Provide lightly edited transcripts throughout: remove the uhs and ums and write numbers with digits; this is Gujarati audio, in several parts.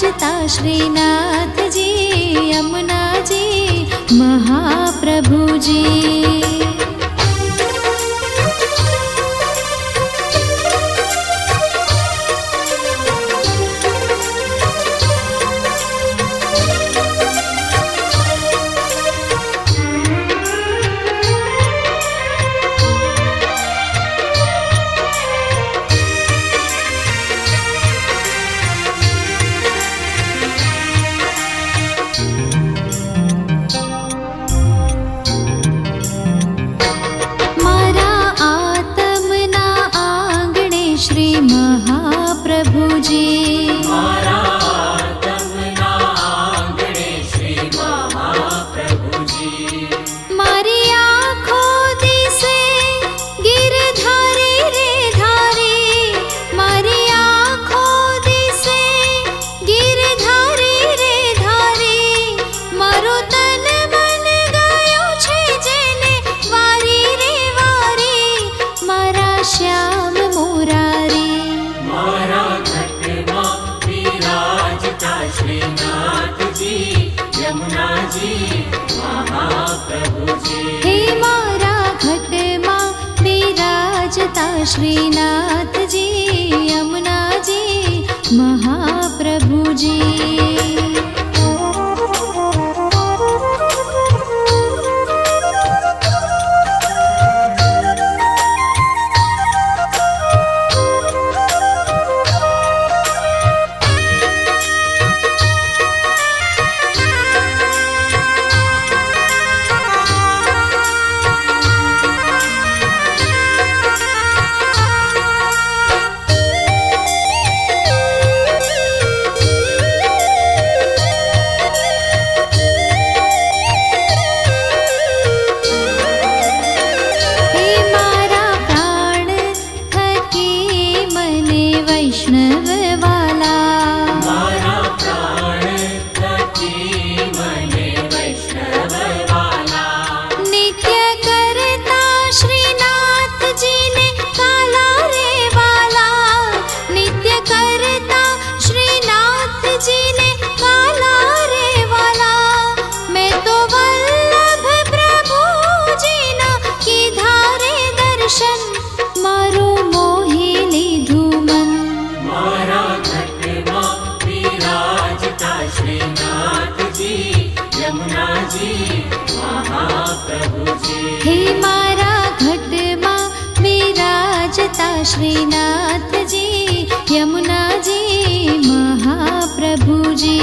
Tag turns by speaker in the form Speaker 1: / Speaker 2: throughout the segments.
Speaker 1: विराजता श्रीनाथजी यमुनाजी महाप्रभुजी। श्रीनाथजी यमुनाजी महाप्रभुजी। श्रीनाथजी यमुनाजी महाप्रभुजी।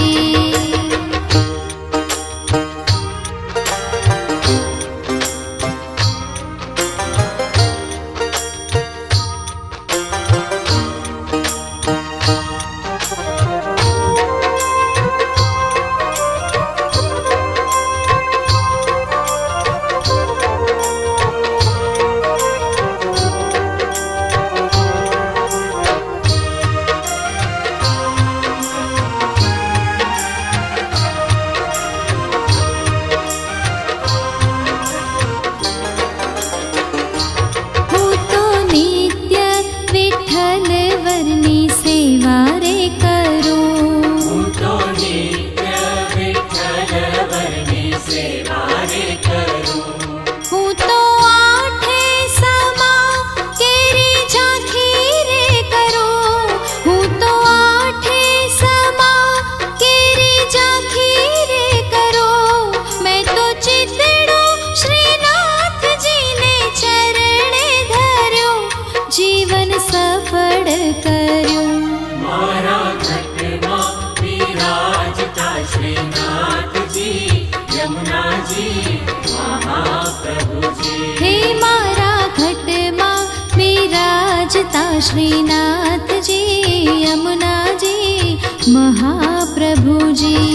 Speaker 1: श्रीनाथजी यमुनाजी महाप्रभुजी।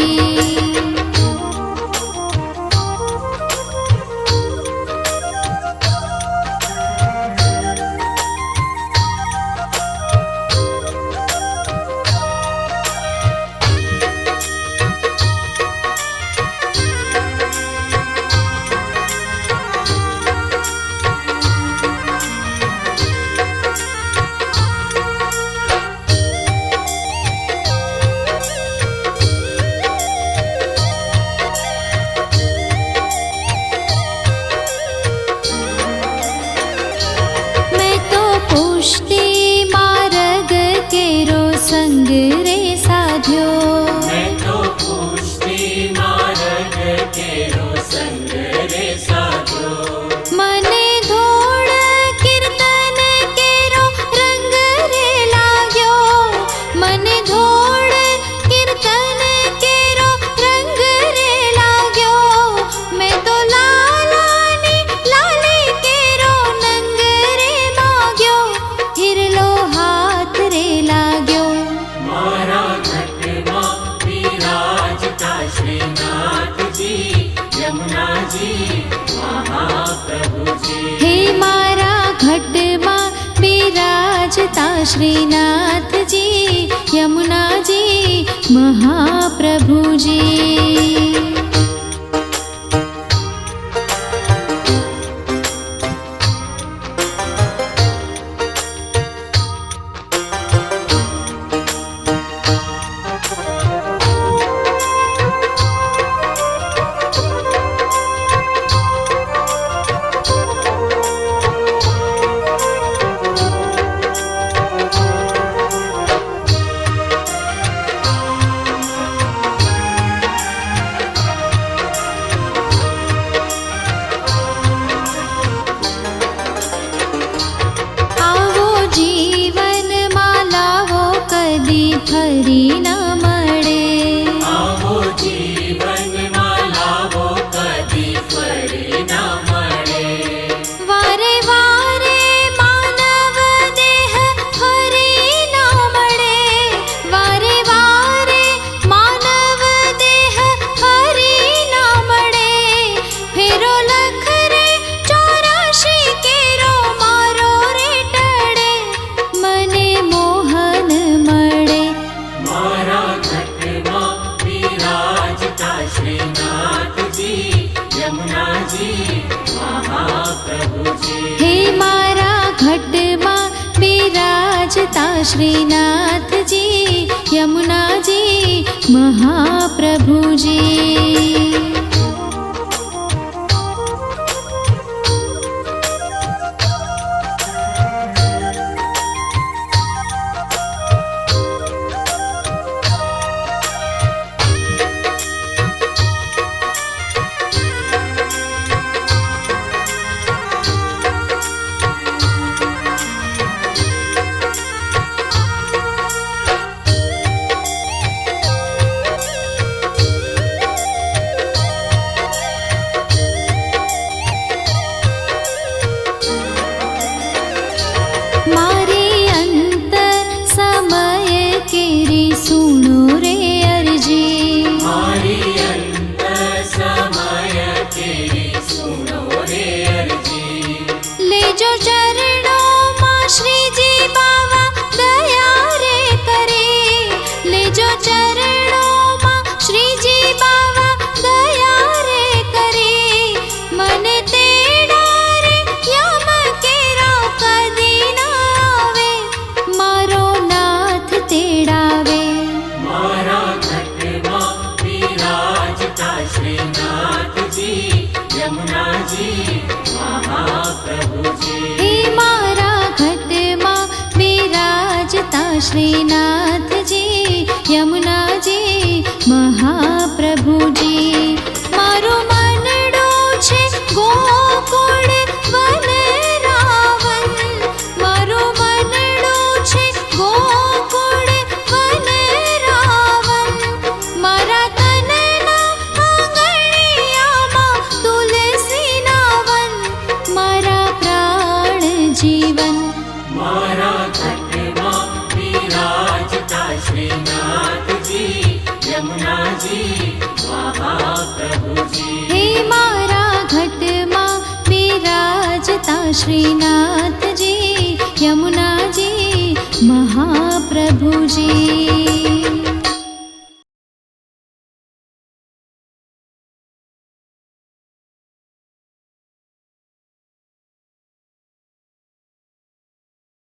Speaker 1: श्रीनाथजी यमुनाजी महाप्रभुजी। ફરી ન મળે,
Speaker 2: આવો જીવનમાં લાવો કદી ફરી ન મળે।
Speaker 1: વારે વારે માનવ દેહ ફરી ન મળે, વારે વારે માનવ દેહ ફરી ન મળે। ફેરો લખ રે 84 કેરો મારો રે ટળે, મને મોહન મળે।
Speaker 2: મારા ઘટમાં બિરાજતા શ્રીનાથજી યમુનાજી મહાપ્રભુજી।
Speaker 1: હે મારા ઘટમાં બિરાજતા શ્રીનાથજી યમુનાજી મહાપ્રભુજી। મારી અંતર સમય કેરી સુણો રે અરજી,
Speaker 2: મારી અંતર સમય કેરી સુનો રે અરજી।
Speaker 1: લેજો ચરણોમાં શ્રીજી બાવા દયા રે કરે, લેજો ચરણોમાં શ્રીજી બાવા દયા રે કરે। મને તેડા રે યમ કેરા કદી ન આવે, મારો નાથ તેડાવે।
Speaker 2: મારા ઘટમાં બિરાજતા શ્રીનાથજી યમુનાજી મહાપ્રભુજી।
Speaker 1: હે મારા ઘટમાં બિરાજતા શ્રીનાથજી યમુનાજી મહાપ્રભુજી। મારું મનડું છે ગોકુળ વનરાવન, મારું મનડું છે ગોકુળ વનરાવન। મારા તનના આંગણિયામાં તુલસીના વન, મારા પ્રાણ જીવન।
Speaker 2: મારા ઘટમાં બિરાજતા શ્રીનાથજી યમુનાજી મહાપ્રભુજી।
Speaker 1: હે મારા ઘટમાં બિરાજતા શ્રીનાથજી યમુનાજી મહાપ્રભુજી।